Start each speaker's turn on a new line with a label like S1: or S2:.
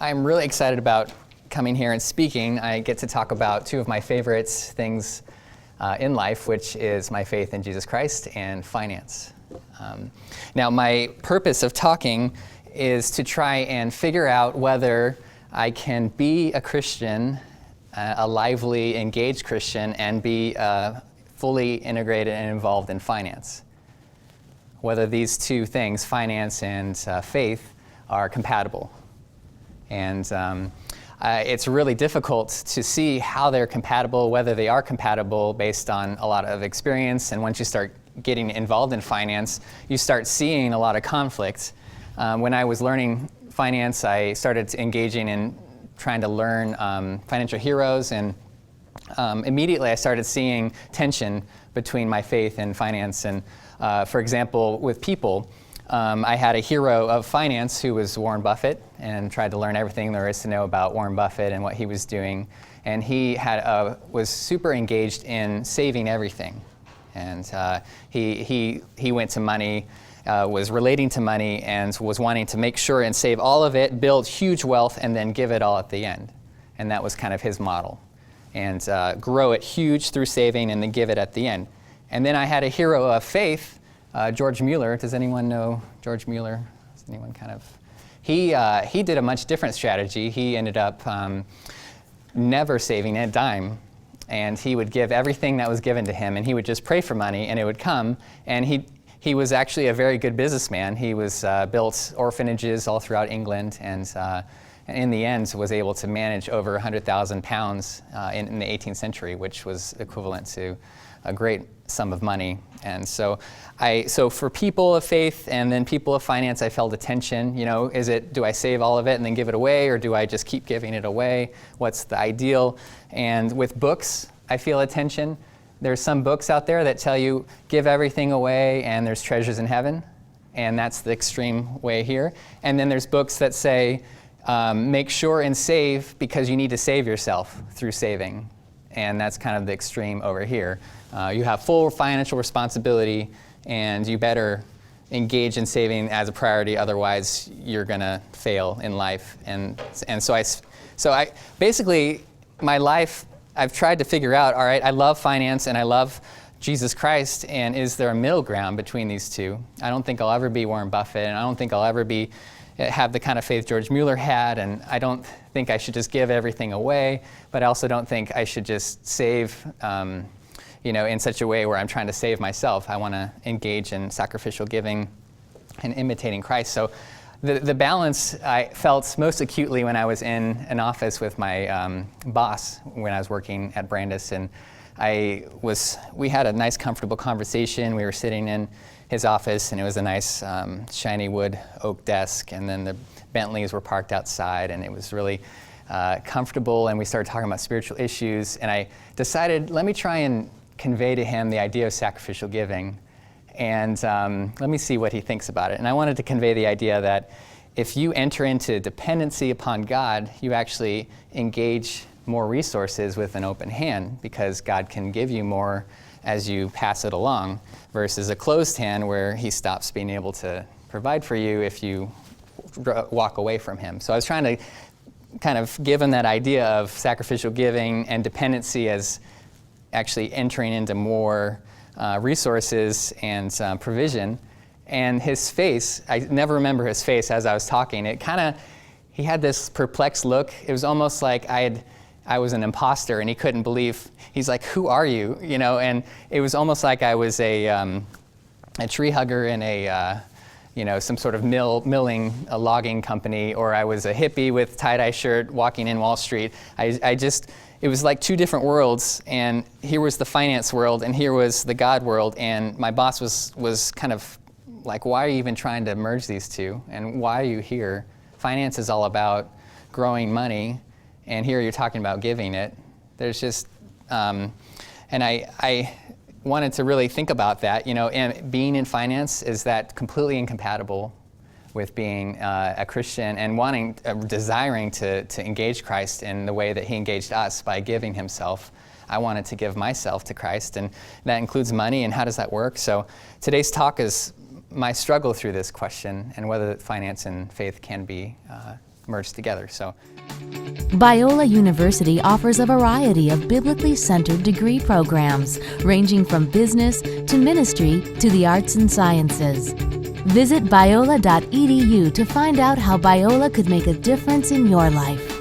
S1: I'm really excited about coming here and speaking. I get to talk about two of my favorite things in life, which is my faith in Jesus Christ and finance. Now, my purpose of talking is to try and figure out whether I can be a Christian, a lively, engaged Christian, and be fully integrated and involved in finance. Whether these two things, finance and faith, are compatible. And it's really difficult to see how they're compatible, whether they are compatible based on a lot of experience. And once you start getting involved in finance, you start seeing a lot of conflict. When I was learning finance, I started engaging in trying to learn financial heroes, and immediately I started seeing tension between my faith and finance. And for example, with people, I had a hero of finance who was Warren Buffett, and tried to learn everything there is to know about Warren Buffett and what he was doing. And he was super engaged in saving everything. And he went to money, was relating to money, and was wanting to make sure and save all of it, build huge wealth, and then give it all at the end. And that was kind of his model. And grow it huge through saving and then give it at the end. And then I had a hero of faith, George Mueller. Does anyone know George Mueller? Does anyone kind of? He did a much different strategy. He ended up never saving a dime, and he would give everything that was given to him, and he would just pray for money, and it would come. And he was actually a very good businessman. He was built orphanages all throughout England, and in the end was able to manage over 100,000 pounds in the 18th century, which was equivalent to a great sum of money. And so for people of faith and then people of finance, I felt a tension. Do I save all of it and then give it away, or do I just keep giving it away? What's the ideal? And with books, I feel a tension. There's some books out there that tell you give everything away and there's treasures in heaven, and that's the extreme way here. And then there's books that say make sure and save because you need to save yourself through saving. And that's kind of the extreme over here. You have full financial responsibility, and you better engage in saving as a priority, otherwise you're going to fail in life. And so I basically, my life, I've tried to figure out, all right, I love finance and I love Jesus Christ, and is there a middle ground between these two? I don't think I'll ever be Warren Buffett, and I don't think I'll ever have the kind of faith George Mueller had, and I don't think I should just give everything away, but I also don't think I should just save in such a way where I'm trying to save myself. I want to engage in sacrificial giving and imitating Christ. So the balance I felt most acutely when I was in an office with my boss when I was working at Brandis, and we had a nice, comfortable conversation. We were sitting in his office, and it was a nice shiny wood oak desk, and then the Bentleys were parked outside, and it was really comfortable, and we started talking about spiritual issues, and I decided, let me try and convey to him the idea of sacrificial giving, and let me see what he thinks about it. And I wanted to convey the idea that if you enter into dependency upon God, you actually engage more resources with an open hand, because God can give you more as you pass it along, versus a closed hand where he stops being able to provide for you if you walk away from him. So I was trying to kind of give him that idea of sacrificial giving and dependency as actually entering into more resources and provision. And his face, I never remember his face as I was talking. He had this perplexed look. It was almost like I was an imposter, and he couldn't believe. He's like, "Who are you?" And it was almost like I was a tree hugger in a some sort of milling, a logging company, or I was a hippie with tie-dye shirt walking in Wall Street. It was like two different worlds, and here was the finance world, and here was the God world, and my boss was kind of like, why are you even trying to merge these two, and why are you here? Finance is all about growing money, and here you're talking about giving it. There's just, and I wanted to really think about that, and being in finance, is that completely incompatible with being a Christian and desiring to engage Christ in the way that he engaged us by giving himself. I wanted to give myself to Christ, and that includes money, and how does that work? So today's talk is my struggle through this question and whether finance and faith can be merged together. So,
S2: Biola University offers a variety of biblically centered degree programs, ranging from business to ministry to the arts and sciences. Visit biola.edu to find out how Biola could make a difference in your life.